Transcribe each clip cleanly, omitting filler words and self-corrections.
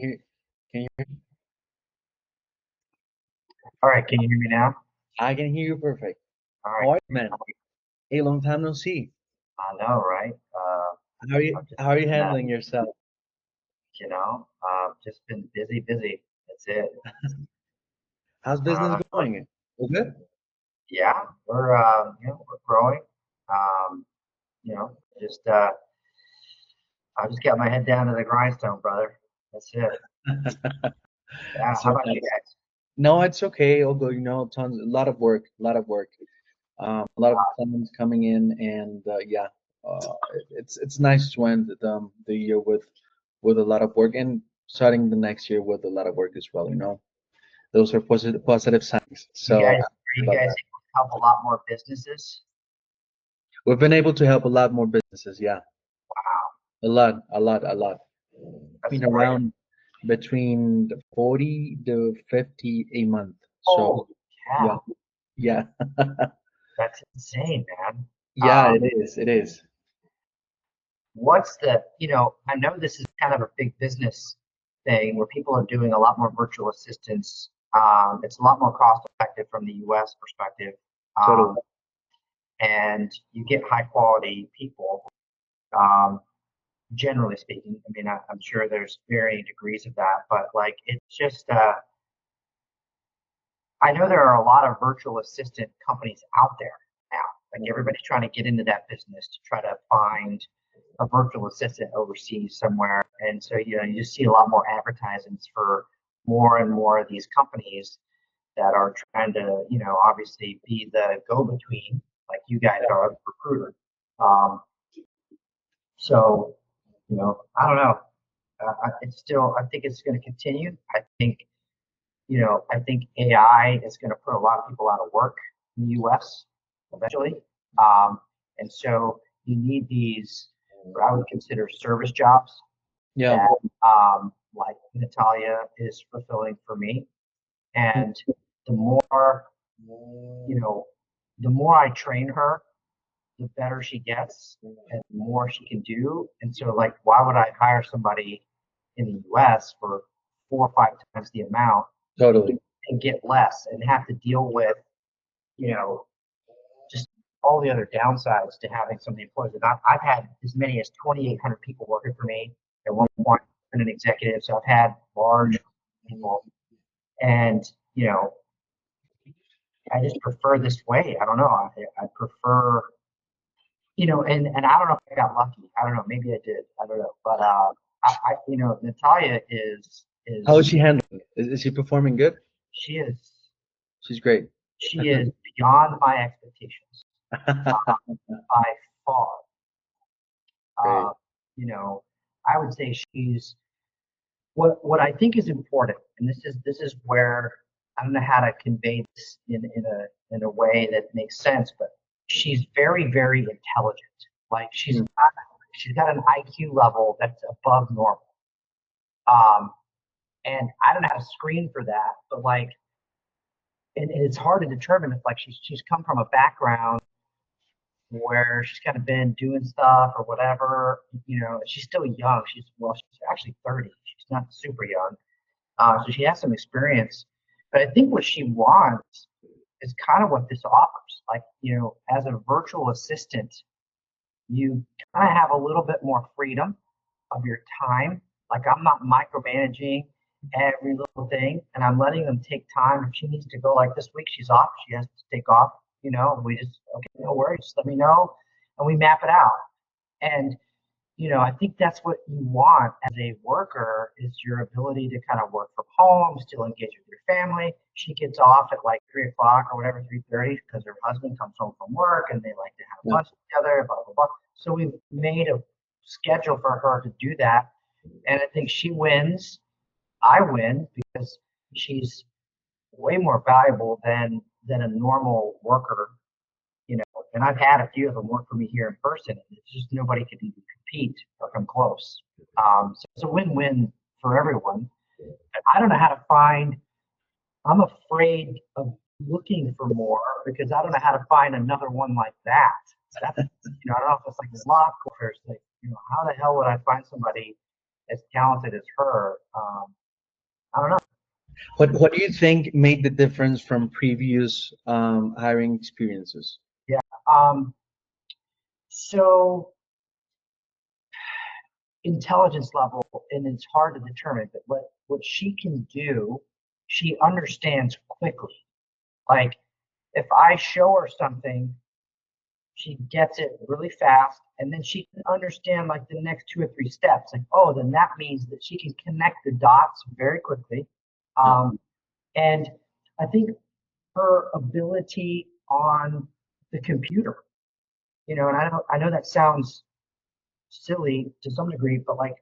you, can you? All right, can you hear me now? I can hear you perfect. All How right, are you, man? A long time no see. I know, right? I've just How are you been, handling yourself? just been busy, busy. That's it. How's business Uh, going? All good? yeah, we're growing. Um, you know, just I just got my head down to the grindstone, brother. That's it. Yeah. How So about you nice. guys? No, it's okay. All good. Tons, a lot of work, a lot of work. A lot of clients coming in, and yeah, it's nice to end the year with a lot of work and starting the next year with a lot of work as well. Those are positive signs. You So guys, I'm are happy you about guys that. able to help a lot more businesses? We've been able to help a lot more businesses. Yeah, Wow, a lot, a lot, a lot. that's great. Around between the 40 to 50 a month. So Holy cow, yeah, yeah, that's insane, man. yeah. Um, It is. It is. I know this is kind of a big business thing where people are doing a lot more virtual assistants. It's a lot more cost effective from the US perspective. Totally. Um, and you get high quality people, um, generally speaking. I mean, I'm sure there's varying degrees of that, but like it's just, I know there are a lot of virtual assistant companies out there now. Like everybody's trying to get into that business to try to find a virtual assistant overseas somewhere. And so, you just see a lot more advertisements for more and more of these companies that are trying to, obviously be the go-between, like you guys are the recruiter. Um, so, I don't know. I think it's going to continue. I think AI is going to put a lot of people out of work in the US eventually. Um, and so you need these, what I would consider service jobs Yeah. that, like Natalia is fulfilling for me. And the more, you know, the more I train her, the better she gets and the more she can do. And so, like, why would I hire somebody in the US for 4 or 5 times the amount Totally. and get less and have to deal with, you know, just all the other downsides to having so many employees. And I've had as many as 2,800 people working for me at one point in an executive. So I've had large people, and you know, I just prefer this way. I don't know. I prefer, and I don't know if I got lucky. I don't know. Maybe I did. I don't know. But Natalia How is is she handling? Is she performing good? she is She's great. she is beyond my expectations by far. Great. Uh, you know, I would say she's what I think is important, and this is where I don't know how to convey this in a way that makes sense, but she's very, very intelligent. Like Hmm. she's got an IQ level that's above normal. Um, and I don't know how to screen for that, but like, and it's hard to determine if like she's come from a background where she's kind of been doing stuff or whatever. She's still young. She's actually 30. She's not super young. So she has some experience. But I think what she wants is kind of what this offers. Like, as a virtual assistant, you kind of have a little bit more freedom of your time. Like I'm not micromanaging every little thing, and I'm letting them take time. If she needs to go, like this week she's off, she has to take off. We just, okay, no worries, just let me know, and we map it out. And I think that's what you want as a worker is your ability to kind of work from home, still engage with your family. She gets off at like 3 o'clock or whatever, 3:30, because her husband comes home from work and they like to have Yeah. lunch together, blah blah blah. So we've made a schedule for her to do that, and I think she wins. I win because she's way more valuable than a normal worker. And I've had a few of them work for me here in person. And it's just nobody could even compete or come close. So it's a win-win for everyone. I don't know how to find. I'm afraid of looking for more because I don't know how to find another one like that. That's I don't know if it's like luck or it's like how the hell would I find somebody as talented as her. I don't know. What do you think made the difference from previous hiring experiences? Yeah. So intelligence level, and it's hard to determine, but what she can do, she understands quickly. Like if I show her something, she gets it really fast, and then she can understand like the next 2 or 3 steps. Like, oh, then that means that she can connect the dots very quickly. And I think her ability on the computer, and I know that sounds silly to some degree, but like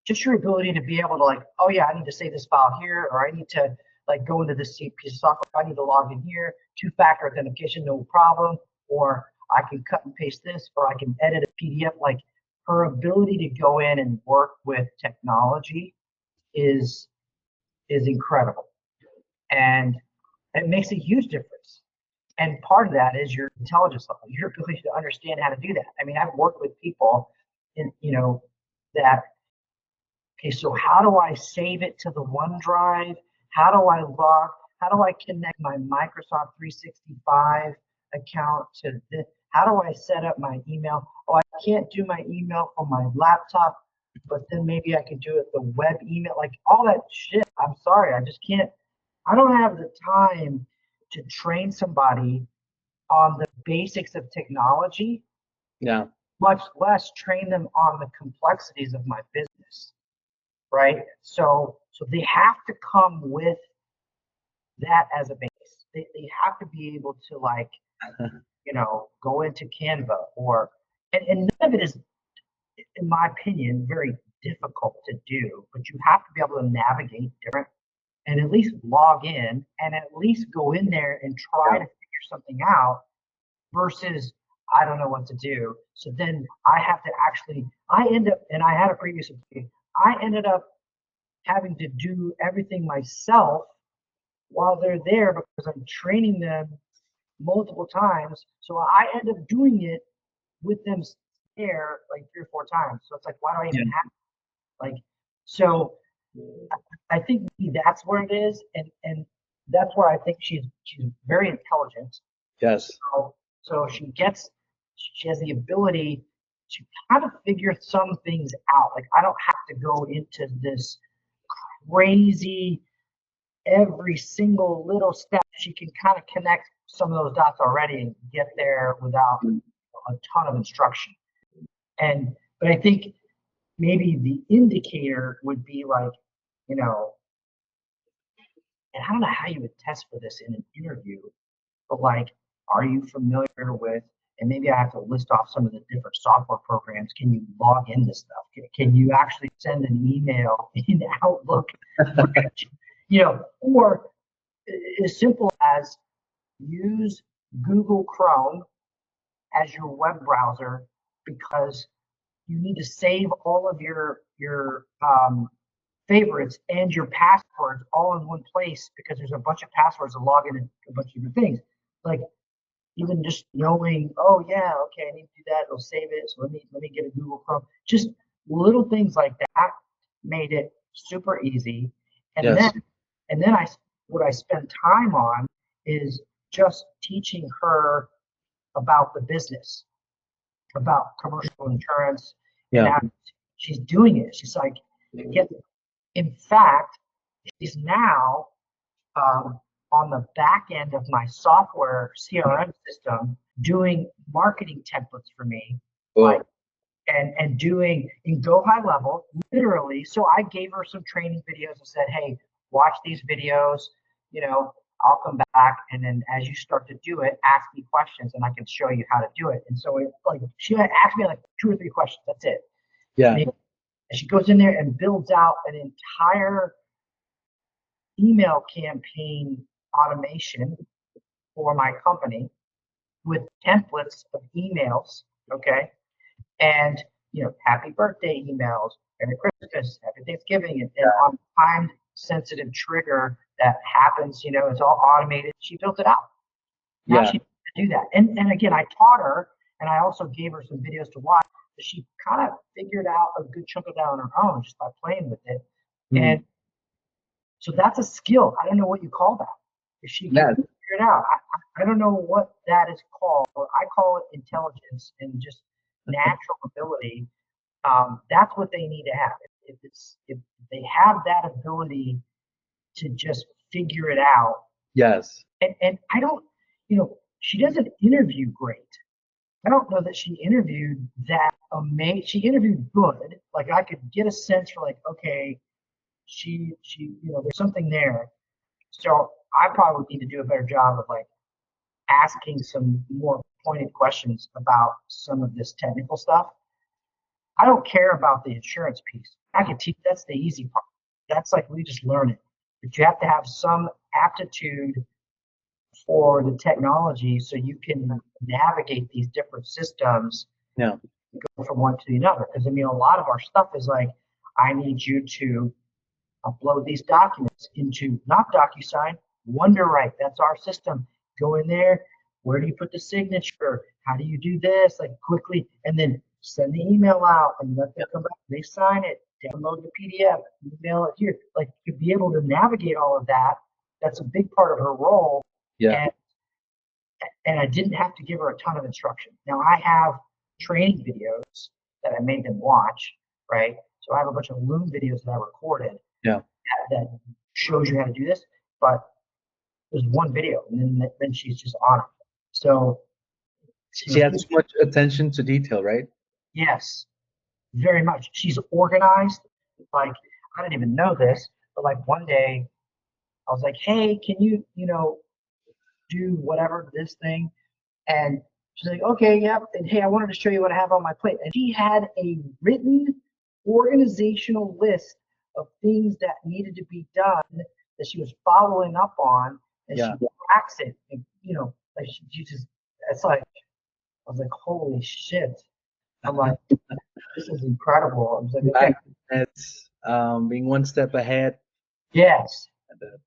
just your ability to be able to like, oh yeah, I need to save this file here, or I need to like go into this piece of software, I need to log in here, 2-factor authentication, no problem, or I can cut and paste this, or I can edit a PDF. Like her ability to go in and work with technology is incredible, and it makes a huge difference. And part of that is your intelligence level, your ability to understand how to do that. I mean, I've worked with people that, okay, so how do I save it to the OneDrive? How do I log? How do I connect my Microsoft 365 account to this? How do I set up my email? Oh, I can't do my email from my laptop, but then maybe I can do it the web email, like all that shit. I'm sorry, I just can't. I don't have the time to train somebody on the basics of technology, Yeah. much less train them on the complexities of my business. Right? So they have to come with that as a base. They have to be able to like, go into Canva and none of it is, in my opinion, very difficult to do, but you have to be able to navigate different and at least log in and at least go in there and try to figure something out versus I don't know what to do. So then I have to I end up, and I had a previous employee, I ended up having to do everything myself while they're there because I'm training them multiple times. So I end up doing it with them there like 3 or 4 times. So it's like, why do I even have like? So I think maybe that's where it is, and that's where I think she's very intelligent. Yes. So she has the ability to kind of figure some things out. Like I don't have to go into this crazy every single little step. She can kind of connect some of those dots already and get there without a ton of instruction. But I think maybe the indicator would be like, and I don't know how you would test for this in an interview, but like, are you familiar with, and maybe I have to list off some of the different software programs. Can you log into stuff? Can you actually send an email in Outlook? Or as simple as use Google Chrome as your web browser because you need to save all of your favorites and your passwords all in one place because there's a bunch of passwords to log in and a bunch of different things. Like even just knowing, oh yeah, okay, I need to do that. It'll save it. So let me get a Google Chrome. Just little things like that made it super easy. And then what I spend time on is just teaching her about the business, about commercial insurance. Yeah. And she's doing it. She's like, in fact, she's now on the back end of my software CRM system doing marketing templates for me. Like, and doing in Go High Level, literally. So I gave her some training videos and said, hey, watch these videos, I'll come back. And then as you start to do it, ask me questions and I can show you how to do it. And so she asked me like 2 or 3 questions. That's it. Yeah. And she goes in there and builds out an entire email campaign automation for my company with templates of emails. Okay. And happy birthday emails, Merry Christmas, Happy Thanksgiving, and on time sensitive trigger that happens, it's all automated. She built it out. Now she can do that. And again, I taught her and I also gave her some videos to watch She kind of figured out a good chunk of that on her own just by playing with it. Mm. And so that's a skill. I don't know what you call that. If she can figure it out, I don't know what that is called. I call it intelligence and just natural ability. That's what they need to have. If they have that ability to just figure it out. Yes. And I don't, she doesn't interview great. I don't know that she interviewed that amazing. She interviewed good. Like I could get a sense for like, okay, she, there's something there. So I probably would need to do a better job of like asking some more pointed questions about some of this technical stuff. I don't care about the insurance piece. I can teach, that's the easy part. That's like we just learn it. But you have to have some aptitude for the technology so you can navigate these different systems. Yeah. Go from one to another. Because I mean, a lot of our stuff is like, I need you to upload these documents into not DocuSign, WonderWrite. That's our system. Go in there. Where do you put the signature? How do you do this? Like quickly, and then send the email out and let them come back. They sign it, download the PDF, email it here. Like to be able to navigate all of that, that's a big part of her role. Yeah. And I didn't have to give her a ton of instruction. Now I have training videos that I made them watch, right? So I have a bunch of Loom videos that I recorded that shows you how to do this, but there's one video and then she's just on it. So she has too much attention to detail, right? Yes, very much. She's organized. Like, I didn't even know this, but like one day I was like, hey, can you, do whatever, this thing? And she's like, okay, yep. And hey, I wanted to show you what I have on my plate. And she had a written organizational list of things that needed to be done that she was following up on, and she tracks it. And, like she just, it's like, I was like, holy shit. I'm like, this is incredible. I was like, okay. It's being one step ahead. Yes.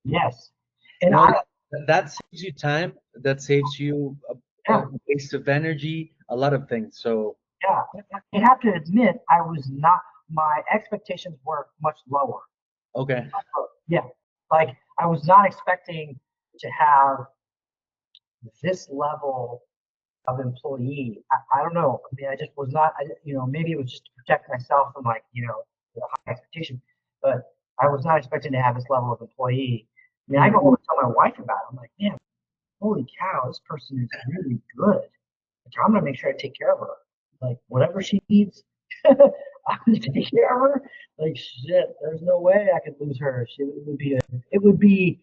Yes. And that saves you time. That saves you a waste of energy, a lot of things. So yeah, I have to admit, I was not. My expectations were much lower. Okay. Yeah, like I was not expecting to have this level of employee. I don't know. I mean, I just was not. Maybe it was just to protect myself from like the high expectation, but I was not expecting to have this level of employee. I mean, I go home and tell my wife about it. I'm like, man, holy cow, this person is really good. Like, I'm gonna make sure I take care of her. Like whatever she needs, I'm gonna take care of her. Like shit, there's no way I could lose her. It would be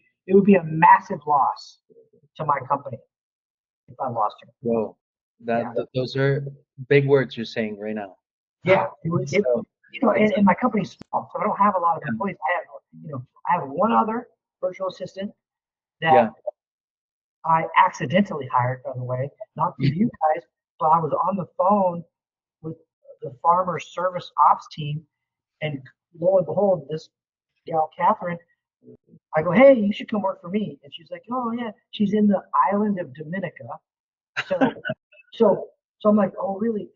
a massive loss to my company if I lost her. Whoa, those are big words you're saying right now. Yeah, and my company's small, so I don't have a lot of employees. I have one other virtual assistant that I accidentally hired, by the way, not for you guys, but I was on the phone with the farmer service ops team, and lo and behold, this gal Catherine, I go, hey, you should come work for me, and she's like, oh yeah, she's in the island of Dominica, so I'm like, oh really?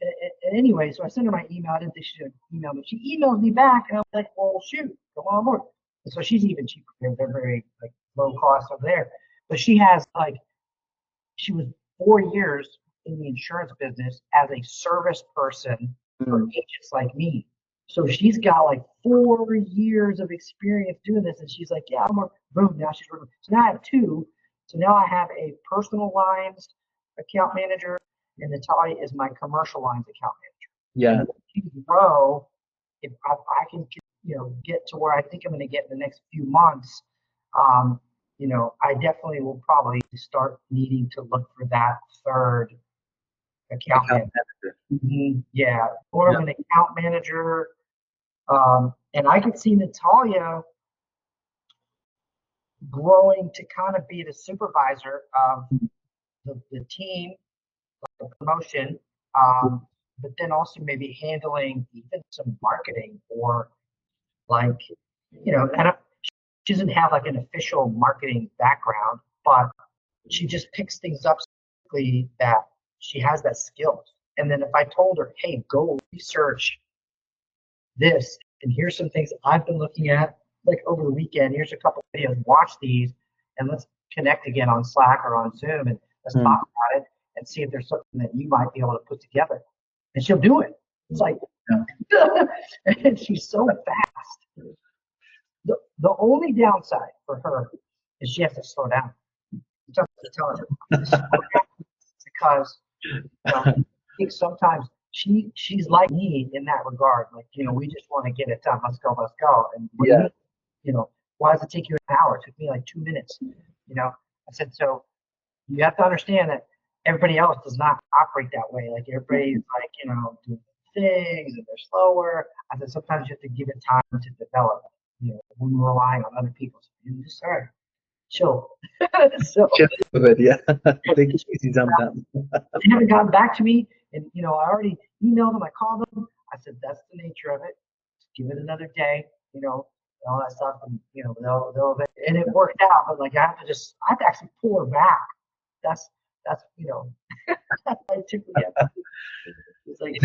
And anyway, so I sent her my email. I didn't think she would email me. She emailed me back, and I was like, well, shoot, come on board. And so she's even cheaper. They're very like low cost over there, but she was 4 years in the insurance business as a service person for agents like me. So she's got like 4 years of experience doing this, and she's like, yeah, I'm working. Boom, now she's working. So now I have two. So now I have a personal lines account manager, and Natalia is my commercial lines account manager. Yeah. If you grow, if I can, get to where I think I'm going to get in the next few months, I definitely will probably start needing to look for that third account manager. Mm-hmm. Yeah, more of an account manager. And I could see Natalia growing to kind of be the supervisor of the team, like the promotion, but then also maybe handling even some marketing or like, she doesn't have like an official marketing background, but she just picks things up quickly that she has that skill. And then if I told her, hey, go research this, and here's some things I've been looking at, like over the weekend, here's a couple of videos, watch these, and let's connect again on Slack or on Zoom, and let's talk about it and see if there's something that you might be able to put together. And she'll do it. It's like, and she's so fast. The only downside for her is she has to slow down. I'm telling her. Because I think sometimes she's like me in that regard. Like, we just want to get it done. Let's go. And why does it take you an hour? It took me like 2 minutes. I said, so you have to understand that everybody else does not operate that way. Like everybody's like, doing things and they're slower. I said, sometimes you have to give it time to develop. When we're relying on other people. So you just chill. So Chill a bit, yeah. Take it easy sometimes. they haven't gotten back to me, and I already emailed them. I called them. I said that's the nature of it. Just give it another day, and all that stuff, and they'll and it worked out. But like I have to actually pull her back. That's that's that's why it took me. It's like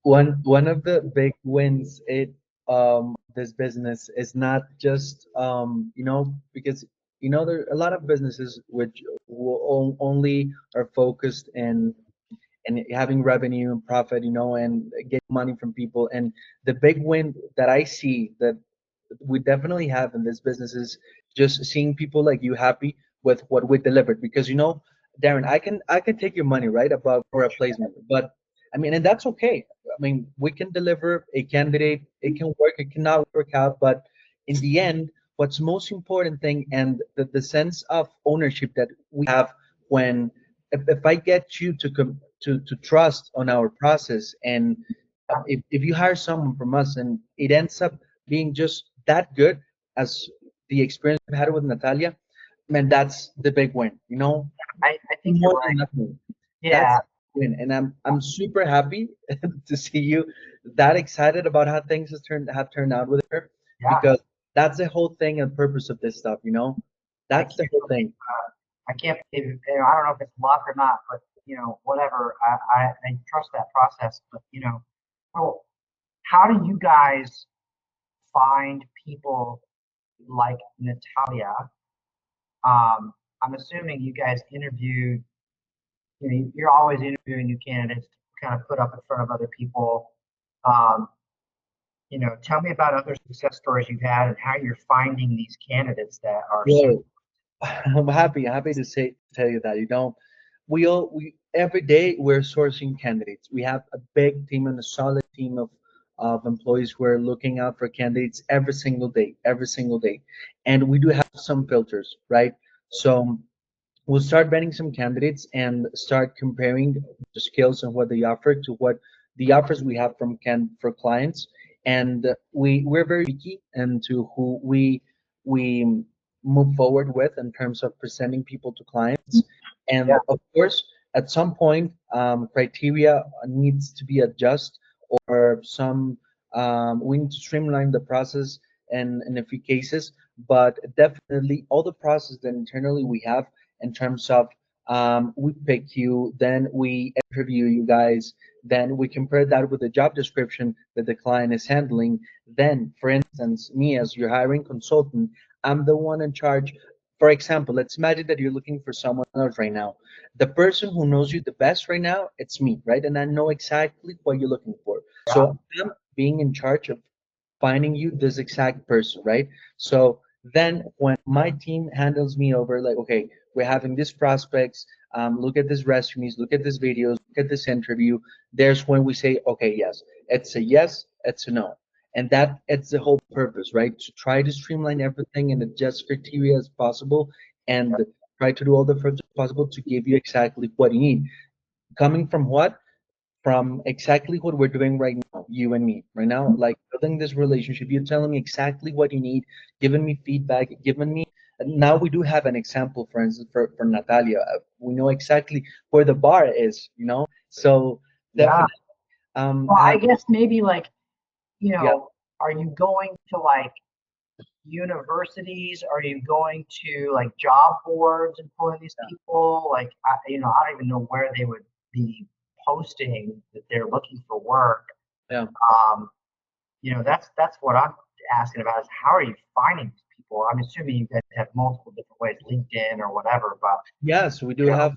one of the big wins this business is not just because there are a lot of businesses which will only are focused and having revenue and profit, and getting money from people. And the big win that I see that we definitely have in this business is just seeing people like you happy with what we delivered. Because Darren, I can take your money right above for a placement, but I mean, and that's okay. I mean, we can deliver a candidate. It can work. It cannot work out, but in the end, what's most important thing and the sense of ownership that we have when if I get you to trust on our process, and if you hire someone from us and it ends up being just that good as the experience I've had with Natalia, man, that's the big win. I think you're More than right. nothing. That's Yeah, the win, and I'm super happy to see you that excited about how things have turned out with her, yeah. because that's the whole thing and purpose of this stuff. I That's the can't whole thing. I can't believe it. I don't know if it's luck or not, but whatever. I trust that process. But well, how do you guys find people like Natalia? I'm assuming you guys interviewed. You're always interviewing new candidates to kind of put up in front of other people. Um, tell me about other success stories you've had and how you're finding these candidates that are Well, I'm happy to tell you that we every day we're sourcing candidates. We have a big team and a solid team of employees who are looking out for candidates every single day, and we do have some filters, right? So we'll start vetting some candidates and start comparing the skills and what they offer to what the offers we have from can for clients. And we're very picky into who we move forward with in terms of presenting people to clients. yeah, And of course, at some point, criteria needs to be adjusted, or some we need to streamline the process in a few cases. But definitely all the process that internally we have in terms of we pick you, then we interview you guys, then we compare that with the job description that the client is handling. Then, for instance, me as your hiring consultant, I'm the one in charge. For example, let's imagine that you're looking for someone else right now. The person who knows you the best right now, it's me, right? And I know exactly what you're looking for. yeah, So I'm being in charge of finding you this exact person, right? So then when my team handles me over, like, okay, we're having these prospects, look at these resumes, look at these videos, look at this interview, there's when we say, okay, yes, it's a no. And that it's the whole purpose, right? To try to streamline everything and adjust criteria as possible, and try to do all the filters possible to give you exactly what you need. Coming from what? From exactly what we're doing right now, you and me, right now, like building this relationship. You're telling me exactly what you need, giving me feedback, giving me. Now we do have an example, for instance, for Natalia. We know exactly where the bar is, So yeah. definitely, Well, have, I guess maybe like, yeah, are you going to like universities? Are you going to like job boards and pulling these people? Like, I don't even know where they would be posting that they're looking for work, Yeah. that's what I'm asking about is how are you finding these people? I'm assuming you guys have multiple different ways, LinkedIn or whatever, but Yes, we do have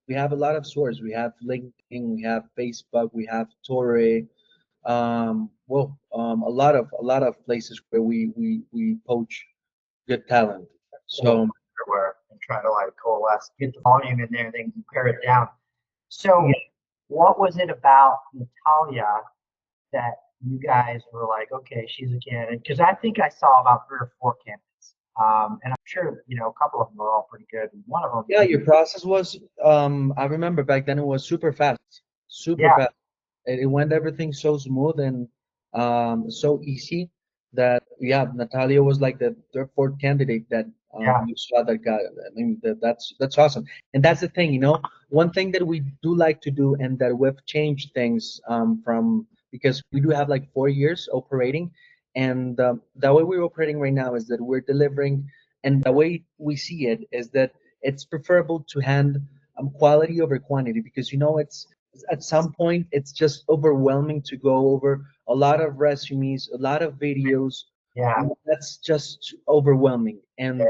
we have a lot of sources. We have LinkedIn, we have Facebook, we have Torre, a lot of places where we poach good talent. So everywhere and try to like coalesce, get the volume in there, and then pare it down. So, what was it about Natalia that you guys were like, okay, she's a candidate? Because I think I saw about 3 or 4 candidates, and I'm sure a couple of them are all pretty good. And one of them, yeah, your process was I remember back then it was super fast, super yeah, fast. It went everything so smooth and so easy that yeah, Natalia was like the third, fourth candidate that yeah, you saw that guy. I mean that's awesome. And that's the thing, one thing that we do like to do and that we've changed things from because we do have like 4 years operating, and the way we're operating right now is that we're delivering, and the way we see it is that it's preferable to hand quality over quantity because it's at some point it's just overwhelming to go over a lot of resumes, a lot of videos. yeah, That's just overwhelming. And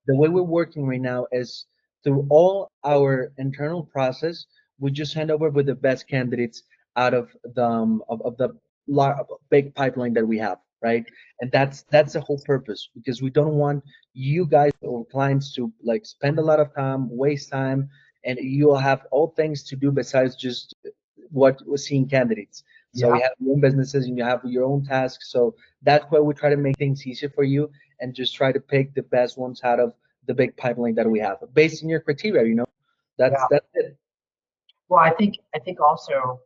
the way we're working right now is through all our internal process, we just hand over with the best candidates out of the big pipeline that we have, right? And that's the whole purpose because we don't want you guys or clients to like spend a lot of time, waste time, and you'll have all things to do besides just what we're seeing candidates. So yeah, you have your own businesses and you have your own tasks. So that's why we try to make things easier for you and just try to pick the best ones out of the big pipeline that we have based on your criteria. That's yeah. that's it. Well, I think also,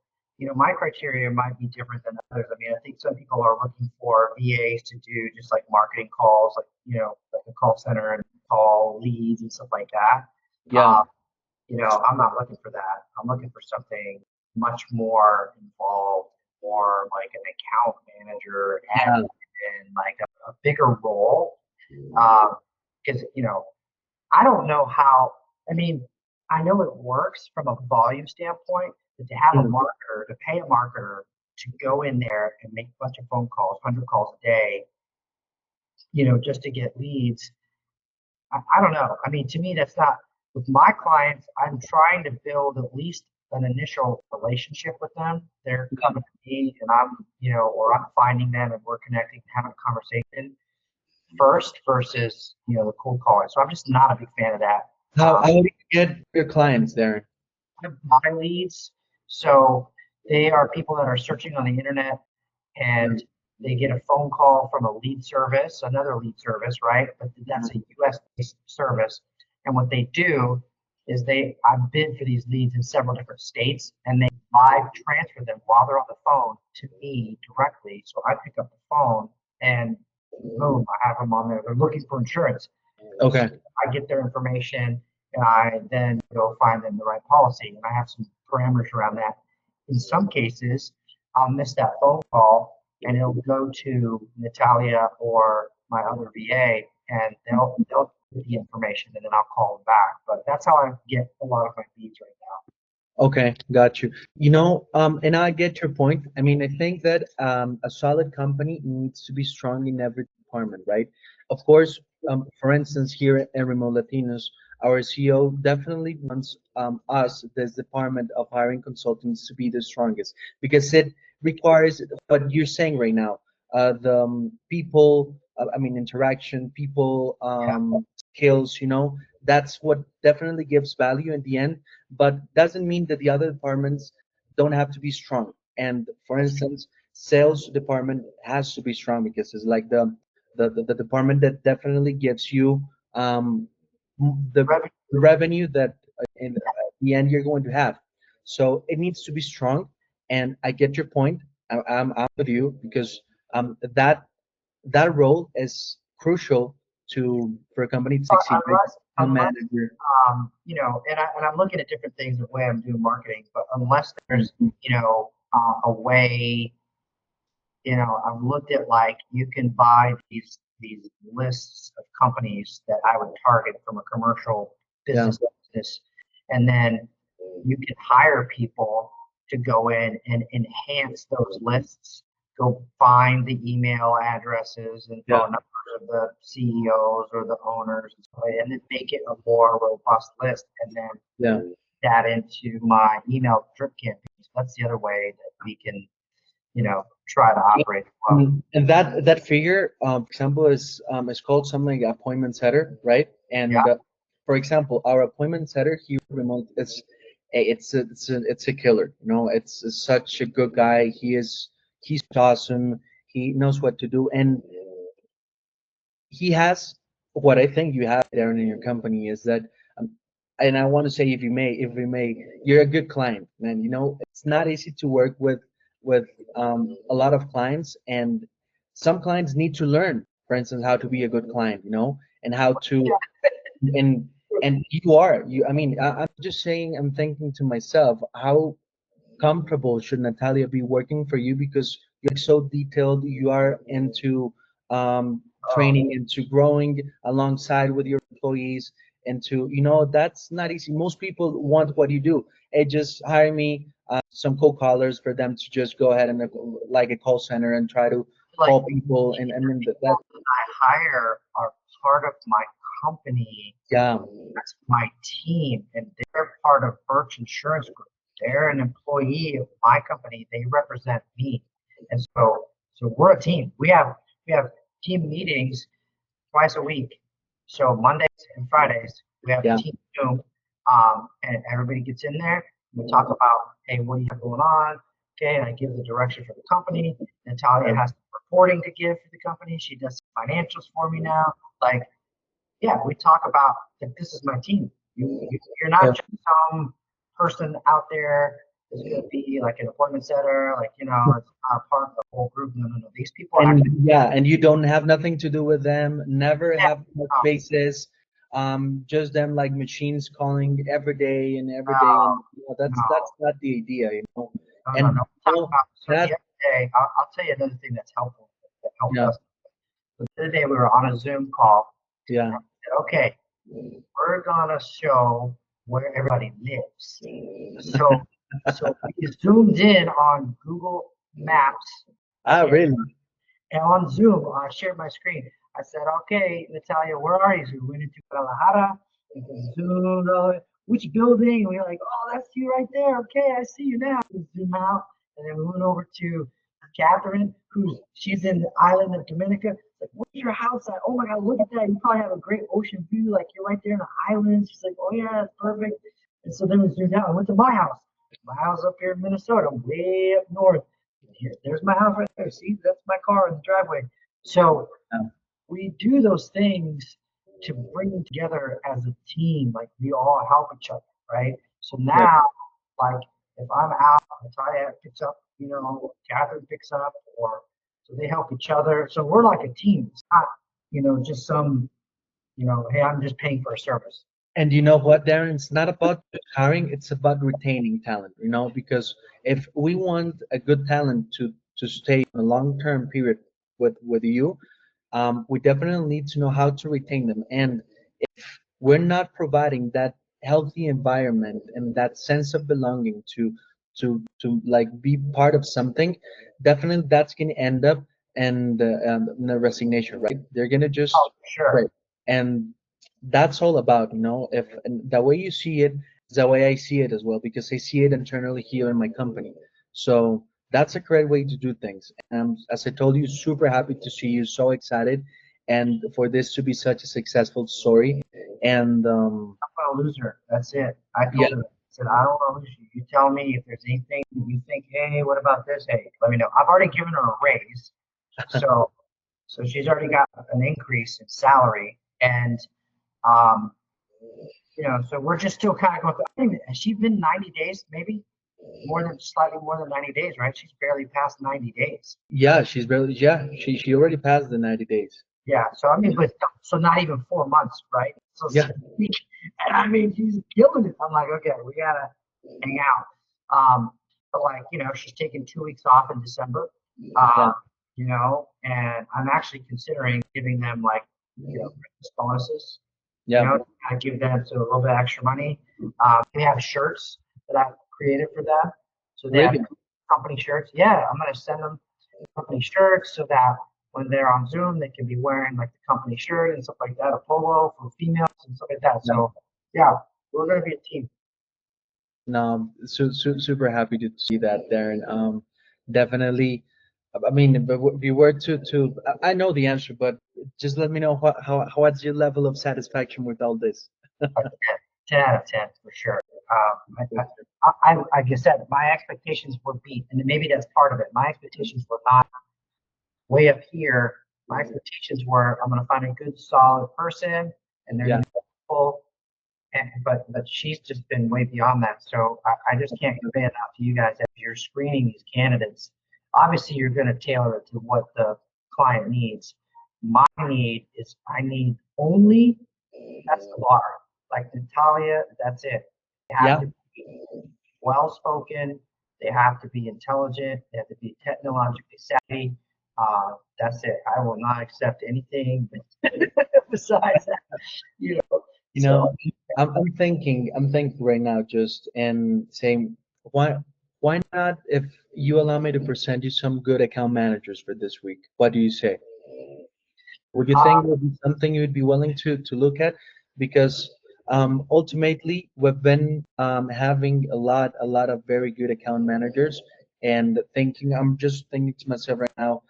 my criteria might be different than others. I mean, I think some people are looking for VAs to do just like marketing calls, like like a call center and call leads and stuff like that. Yeah. I'm not looking for that. I'm looking for something much more involved, more like an account manager, Yeah. admin, like a bigger role. Because I don't know how. I mean, I know it works from a volume standpoint, but to have a Mm. marketer, to pay a marketer to go in there and make a bunch of phone calls, 100 calls a day, just to get leads. I don't know. I mean, to me, that's not with my clients. I'm trying to build at least an initial relationship with them. They're coming to me, and or I'm finding them, and we're connecting, having a conversation first versus the cold calling. So I'm just not a big fan of that. How do you get your clients there? My leads. So they are people that are searching on the internet and they get a phone call from a lead service, another lead service, right? But that's a US based service. And what they do is I bid for these leads in several different states and they live transfer them while they're on the phone to me directly. So I pick up the phone and boom, I have them on there. They're looking for insurance. Okay. I get their information and I then go find them the right policy. And I have some parameters around that. In some cases, I'll miss that phone call and it'll go to Natalia or my other VA and they'll get the information and then I'll call them back. But that's how I get a lot of my leads right now. Okay, got you. And I get your point. I mean, I think that a solid company needs to be strong in every department, right? Of course, for instance, here at Remote Latinos, our CEO definitely wants us, this department of hiring consultants, to be the strongest because it requires what you're saying right now. The people, I mean, interaction, people Yeah. skills, that's what definitely gives value in the end, but doesn't mean that the other departments don't have to be strong. And for instance, sales department has to be strong because it's like the department that definitely gives you the Revenue. revenue that in the end you're going to have. So it needs to be strong. And I get your point. I'm with you because that role is crucial to for a company to succeed. Like Unless, a unless manager. and I'm looking at different things the way I'm doing marketing, but unless there's, a way, I've looked at like you can buy these lists of companies that I would target from a commercial Yeah. business, and then you can hire people to go in and enhance those lists, go find the email addresses and Yeah. phone numbers of the CEOs or the owners, and then make it a more robust list, and then Yeah. that into my email drip campaigns. That's the other way that we can, try to operate as well. And that figure, for example, is called something like appointment setter, right? And Yeah. for example, our appointment setter here remote is it's a killer. It's such a good guy. He's awesome. He knows what to do, and he has what I think you have, Darren, in your company is that, and I want to say, if we may, you're a good client, man. It's not easy to work with a lot of clients, and some clients need to learn, for instance, how to be a good client, and how to, and I mean, I'm just saying, I'm thinking to myself, how comfortable should Natalia be working for you, because you're so detailed, you are into training, into growing alongside with your employees, into that's not easy. Most people want what you do. Hey, just hire me some cold callers for them to just go ahead and like a call center and try to Like, call people, and I mean that I hire are part of my company. yeah, That's my team, and they're part of Birch Insurance Group. They're an employee of my company. They represent me, and so we're a team. We have team meetings twice a week. So Mondays and Fridays we have yeah, team Zoom, and everybody gets in there. We talk about, hey, what do you have going on? Okay, and I give the direction for the company. Natalia has reporting to give for the company. She does financials for me now. Like, yeah, we talk about that. This is my team. You're not just some person out there that's going to be like an appointment setter, like, it's not part of the whole group. No, no, no. These people and actually, yeah, and you don't have nothing to do with them, never yeah, have no faces, just them like machines calling every day and every day, no, and that's no. not the idea. No, no, And no. Talk about, so the that, other day, I'll tell you another thing that's helpful, that helped yeah, us. The other day we were on a Zoom call. yeah, And I said, okay, we're gonna show where everybody lives. So we zoomed in on Google Maps, and, really, and on Zoom, I shared my screen. I said, okay, Natalia, where are you? So we went into Guadalajara, we zoomed over, which building? And we were like, oh, that's you right there. Okay, I see you now. We zoom out, and then we went over to Catherine, she's in the island of Dominica. Like, where's your house at? Oh my God, look at that. You probably have a great ocean view. Like, you're right there in the island. She's like, oh yeah, that's perfect. And so then we zoomed out. I went to my house. My house up here in Minnesota, way up north. There's my house right there. See, that's my car in the driveway. So yeah, we do those things to bring them together as a team. Like, we all help each other, right? So yeah. now, like, if I'm out, Natalia picks up, Catherine picks up, or so they help each other. So we're like a team. It's not, just some, hey, I'm just paying for a service. And you know what, Darren? It's not about hiring, it's about retaining talent, because if we want a good talent to stay a long-term period with you, we definitely need to know how to retain them. And if we're not providing that healthy environment and that sense of belonging to like be part of something, definitely that's going to end up in the resignation, right? They're going to just Oh, sure. quit. And that's all about, if and the way you see it is the way I see it as well, because I see it internally here in my company. So that's a great way to do things. And as I told you, super happy to see you so excited and for this to be such a successful story. And I'm gonna lose her. That's it. I yeah, told her, I said, I don't want to lose you. You tell me if there's anything that you think, hey, what about this? Hey, let me know. I've already given her a raise. So she's already got an increase in salary. And um, so we're just still kind of going through. I think, has she been 90 days, maybe? Slightly more than 90 days, right? She's barely past 90 days. yeah, she already passed the 90 days. Yeah, so I mean, but so not even 4 months, right? So Yeah, and I mean, she's killing it. I'm like, okay, we gotta hang out. But like, she's taking 2 weeks off in December. yeah, Um, and I'm actually considering giving them like, Christmas bonuses. yeah, I give them so a little bit extra money. We have shirts that I've created for them. So they have Really? company shirts. Yeah, I'm gonna send them company shirts so that when they're on Zoom, they can be wearing like the company shirt and stuff like that, a polo for females and stuff like that. So yeah, we're gonna be a team. No, super happy to see that, Darren. Definitely. I mean, but if you were I know the answer, but just let me know what's your level of satisfaction with all this. A 10 out of 10 for sure. Like I said, my expectations were beat, and maybe that's part of it. My expectations were not way up here. My expectations were I'm going to find a good, solid person, and they're Yeah, going to be full. And but she's just been way beyond that. So I just can't convey enough to you guys as you're screening these candidates. Obviously, you're going to tailor it to what the client needs. My need is I need only that's the bar. Like Natalia, that's it. They have yeah. to be well spoken. They have to be intelligent. They have to be technologically savvy. That's it. I will not accept anything besides that. You know. You So know, I'm thinking right now just and saying why why not if you allow me to present you some good account managers for this week? What do you say? Would you uh, think would be something you would be willing to look at? Because ultimately we've been having a lot of very good account managers and thinking I'm just thinking to myself right now,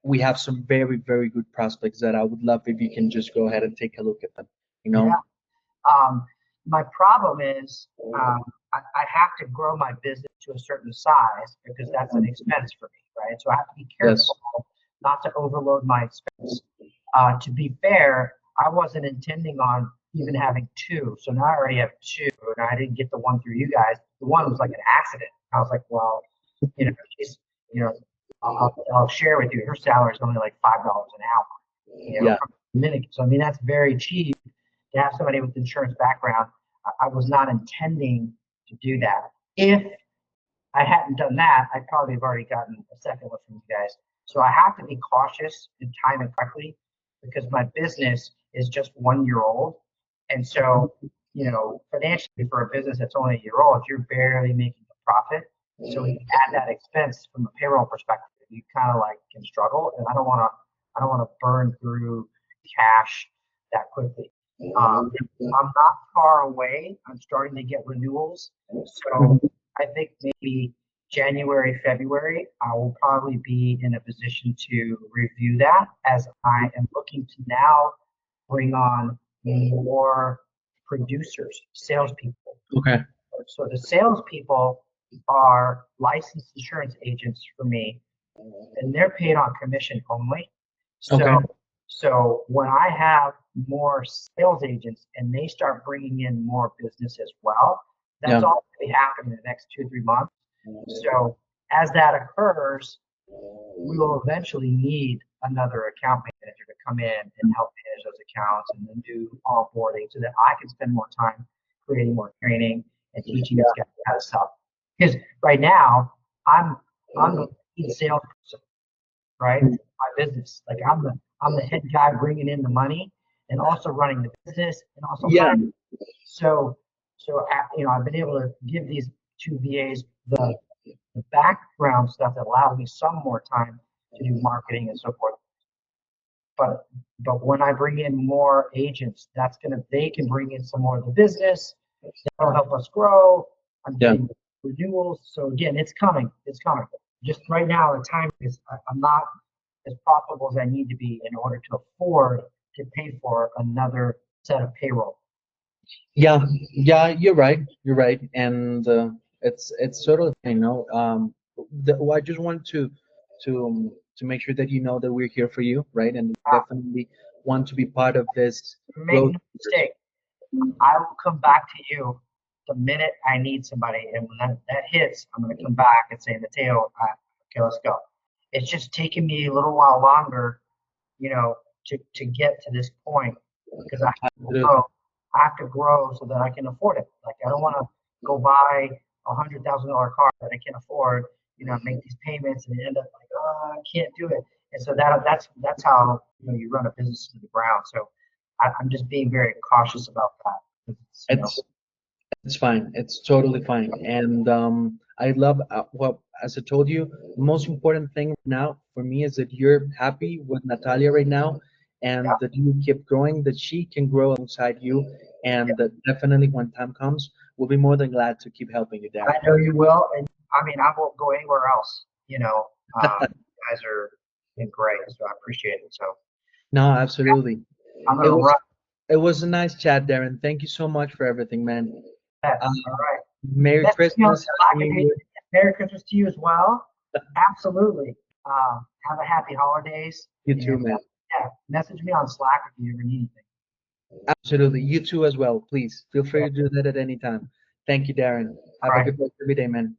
we have some very good prospects that I would love if you can just go ahead and take a look at them. You yeah. know? My problem is I have to grow my business to a certain size because that's an expense for me, right? So I have to be Yes. careful not to overload my expense. To be fair, I wasn't intending on even having two. So now I already have two, and I didn't get the one through you guys. The one was like an accident. I was like, well, she's, you know, I'll share with you. Her salary is only like $5 an hour, Yeah. from Dominican. So I mean, that's very cheap to have somebody with insurance background. I was not intending to do that. If I hadn't done that, I'd probably have already gotten a second one from you guys. So I have to be cautious and time it correctly because my business is just 1 year old. And so, financially for a business that's only a year old, you're barely making a profit. So when you add that expense from a payroll perspective, you kind of like can struggle. And I don't want to burn through cash that quickly. I'm not far away. I'm starting to get renewals. So I think maybe January, February, I will probably be in a position to review that as I am looking to now bring on more producers, salespeople. Okay. So the salespeople are licensed insurance agents for me, and they're paid on commission only. Okay. So when I have more sales agents and they start bringing in more business as well, Yeah. that's all going to happen in the next 2 3 months. So as that occurs, we will eventually need another account manager to come in and help manage those accounts and then do onboarding so that I can spend more time creating more training and teaching these guys how to sell. Because right now, I'm the lead salesperson, right? My business, like I'm the head guy bringing in the money and also running the business and also Yeah. hiring. So I've been able to give these two VAs the background stuff that allows me some more time to do marketing and so forth. But when I bring in more agents, they can bring in some more of the business. That'll help us grow. I'm Yeah. getting renewals. So again, it's coming. It's coming. Just right now, the time is I'm not as profitable as I need to be in order to afford to pay for another set of payroll. Yeah, you're right. You're right, and it's sort of I just want to make sure that you know that we're here for you, right? And definitely want to be part of this Make growth. no mistake, I will come back to you the minute I need somebody. And when that hits, I'm going to come back and say, Mateo, okay, let's go. It's just taking me a little while longer, to get to this point because I have to Absolutely. grow. I have to grow so that I can afford it. Like I don't want to go buy $100,000 car that I can't afford, make these payments and end up like, oh, I can't do it. And so that's how you run a business to the ground. So I'm just being very cautious about that. It's it's fine. It's totally fine. And I love what, as I told you, the most important thing now for me is that you're happy with Natalia right now, and Yeah, that you keep growing, that she can grow alongside you, yeah. and that definitely when time comes, we'll be more than glad to keep helping you, I Darren. know you will, and I mean, I won't go anywhere else. You guys are been great, so I appreciate it. So No, absolutely. I'm It gonna was run. it was a nice chat, Darren. Thank you so much for everything, man. Yes. All Um, right. Merry Message me on Christmas, Slack Happy if New you. Year. Merry Christmas to you as well. Absolutely. Have a happy holidays, You too, and man. yeah, message me on Slack if you ever need anything. Absolutely. You too as well. Please feel free Yeah. to do that at any time. Thank you, Darren. All Have a right. good rest of your day, man.